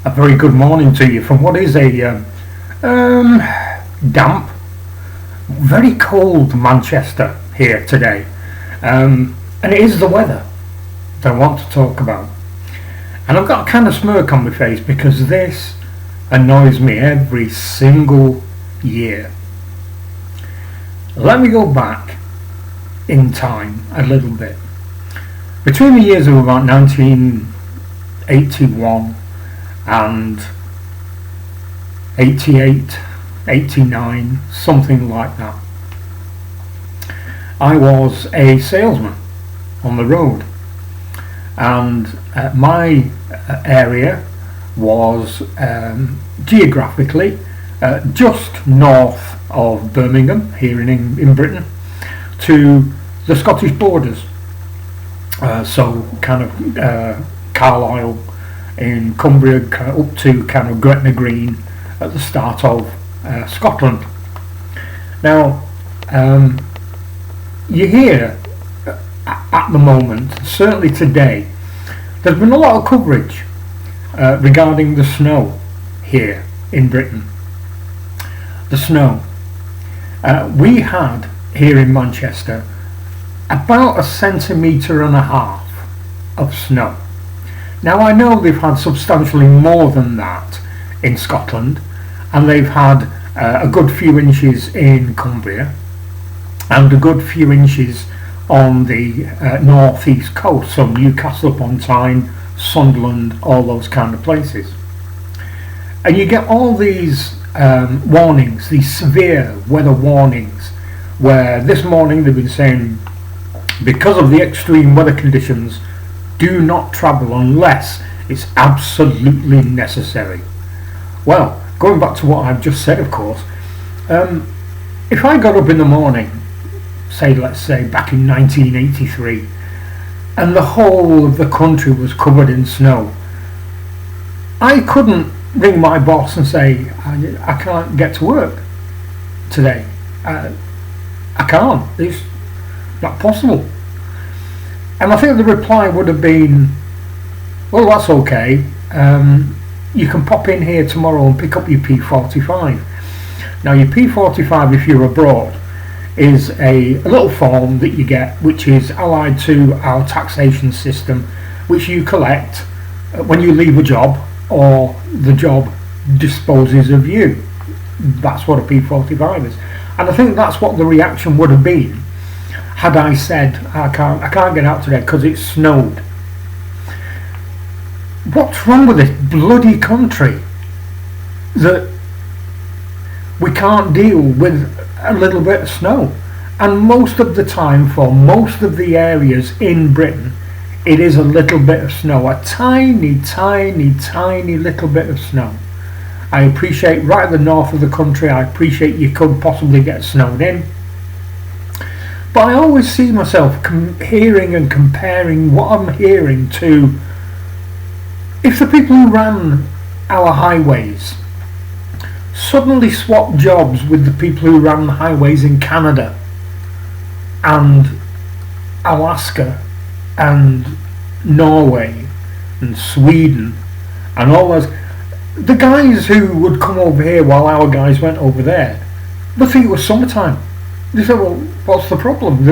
A very good morning to you from what is a damp, very cold Manchester here today. And it is the weather that I want to talk about. And I've got a kind of smirk on my face because this annoys me every single year. Let me go back in time a little bit. Between the years of about 1981 and 88, 89, something like that, I was a salesman on the road, and my area was geographically just north of Birmingham here in Britain to the Scottish borders, so kind of Carlisle in Cumbria up to kind of Gretna Green at the start of Scotland. Now you hear at the moment, certainly today, there's been a lot of coverage regarding the snow here in Britain. The snow. We had here in Manchester about 1.5 centimetres of snow. Now I know they've had substantially more than that in Scotland, and they've had a good few inches in Cumbria and a good few inches on the northeast coast, so Newcastle upon Tyne, Sunderland, all those kind of places. And you get all these warnings, these severe weather warnings, where this morning they've been saying, because of the extreme weather conditions, do not travel unless it's absolutely necessary. Well, going back to what I've just said, of course, if I got up in the morning, let's say back in 1983, and the whole of the country was covered in snow, I couldn't ring my boss and say, I can't get to work today. I can't. It's not possible. And I think the reply would have been, well, that's okay. You can pop in here tomorrow and pick up your P45. Now, your P45, if you're abroad, is a little form that you get, which is allied to our taxation system, which you collect when you leave a job or the job disposes of you. That's what a P45 is. And I think that's what the reaction would have been had I said, I can't get out today because it snowed. What's wrong with this bloody country that we can't deal with a little bit of snow? And most of the time, for most of the areas in Britain, it is a little bit of snow, a tiny, tiny, tiny little bit of snow. I appreciate right at the north of the country, I appreciate you could possibly get snowed in. But I always see myself hearing and comparing what I'm hearing to, if the people who ran our highways suddenly swapped jobs with the people who ran the highways in Canada and Alaska and Norway and Sweden and all those, the guys who would come over here while our guys went over there would think it was summertime. They said, well, what's the problem?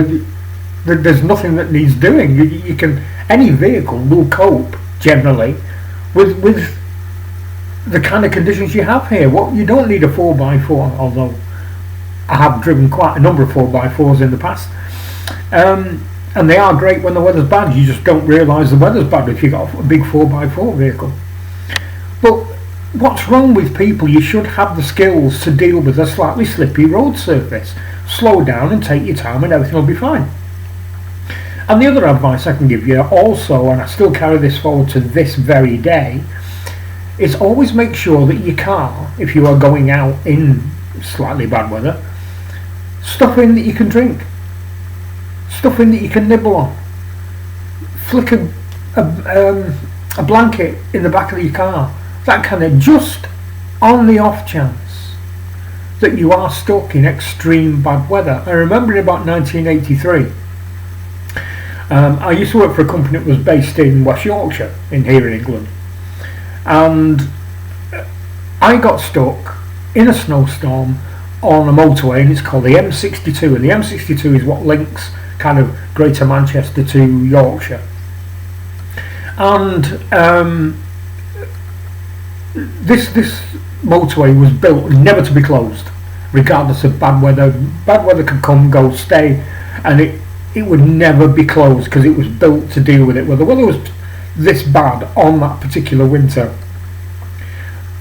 There's nothing that needs doing. You can, any vehicle will cope generally with the kind of conditions you have here. Well, you don't need a 4x4, although I have driven quite a number of 4x4s in the past, and they are great when the weather's bad. You just don't realise the weather's bad if you've got a big 4x4 vehicle. But what's wrong with people? You should have the skills to deal with a slightly slippy road surface. Slow down and take your time and everything will be fine. And the other advice I can give you also, and I still carry this forward to this very day, is always make sure that your car, if you are going out in slightly bad weather, stuff in that you can drink, stuff in that you can nibble on, flick a blanket in the back of your car, that kind of, just on the off chance that you are stuck in extreme bad weather. I remember in about 1983, I used to work for a company that was based in West Yorkshire, in here in England, and I got stuck in a snowstorm on a motorway, and it's called the M62, and the M62 is what links kind of Greater Manchester to Yorkshire. And this motorway was built never to be closed, regardless of bad weather. Bad weather could come, go, stay, and it would never be closed because it was built to deal with it. Well, the weather was this bad on that particular winter.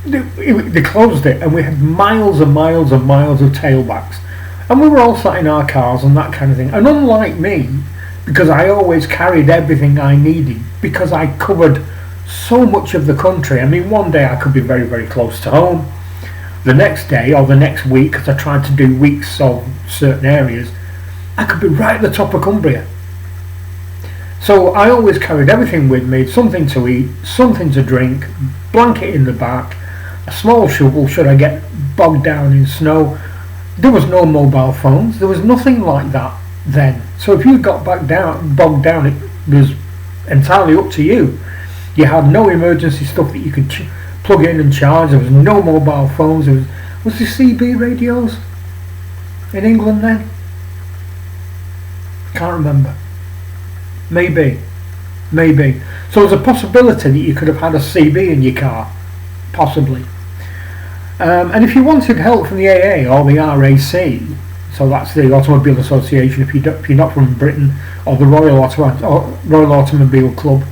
They closed it, and we had miles and miles and miles of tailbacks, and we were all sat in our cars and that kind of thing. And unlike me, because I always carried everything I needed, because I covered so much of the country. I mean, one day I could be very, very close to home. The next day or the next week, because I tried to do weeks of certain areas, I could be right at the top of Cumbria. So I always carried everything with me: something to eat, something to drink, blanket in the back, a small shovel should I get bogged down in snow. There was no mobile phones, there was nothing like that then. So if you got bogged down, it was entirely up to you. You had no emergency stuff that you could plug in and charge. There was no mobile phones. Was there CB radios in England then? Can't remember. Maybe. So there's a possibility that you could have had a CB in your car, possibly. And if you wanted help from the AA or the RAC, so that's the Automobile Association if you're not from Britain, or the Royal Automobile Club,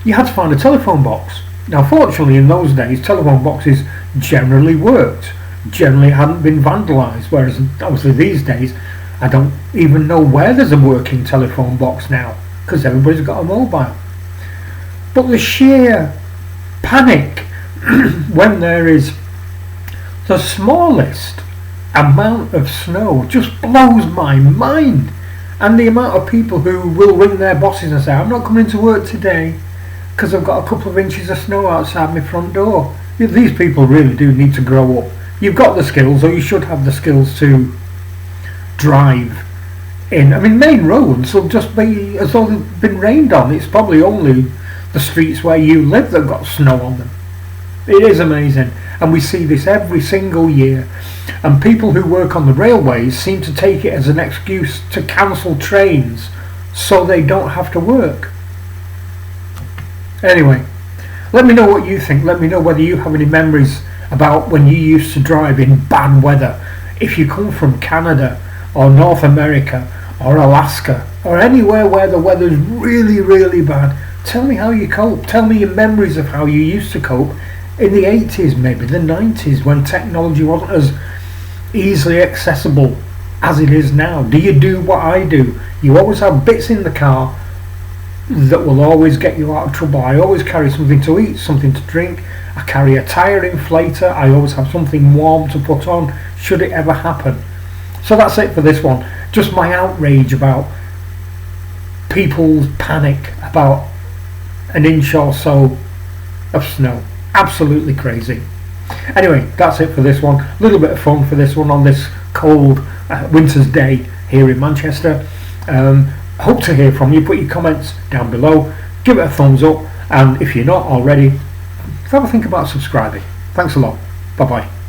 you had to find a telephone box. Now fortunately in those days telephone boxes generally worked, generally hadn't been vandalised, whereas obviously these days I don't even know where there's a working telephone box now, because everybody's got a mobile. But the sheer panic when there is the smallest amount of snow just blows my mind. And the amount of people who will ring their bosses and say, I'm not coming to work today because I've got a couple of inches of snow outside my front door. These people really do need to grow up. You've got the skills, or you should have the skills to drive in. I mean, main roads will just be as though they've been rained on. It's probably only the streets where you live that got snow on them. It is amazing, and we see this every single year. And people who work on the railways seem to take it as an excuse to cancel trains so they don't have to work. Anyway, let me know what you think. Let me know whether you have any memories about when you used to drive in bad weather. If you come from Canada or North America or Alaska or anywhere where the weather's really, really bad, tell me how you cope. Tell me your memories of how you used to cope in the 80s, maybe the 90s, when technology wasn't as easily accessible as it is now. Do you do what I do? You always have bits in the car that will always get you out of trouble. I always carry something to eat, something to drink. I carry a tyre inflator. I always have something warm to put on should it ever happen. So that's it for this one. Just my outrage about people's panic about an inch or so of snow. Absolutely crazy. Anyway, that's it for this one. A little bit of fun for this one on this cold winter's day here in Manchester. Hope to hear from you. Put your comments down below. Give it a thumbs up, and if you're not already, have a think about subscribing. Thanks a lot. Bye bye.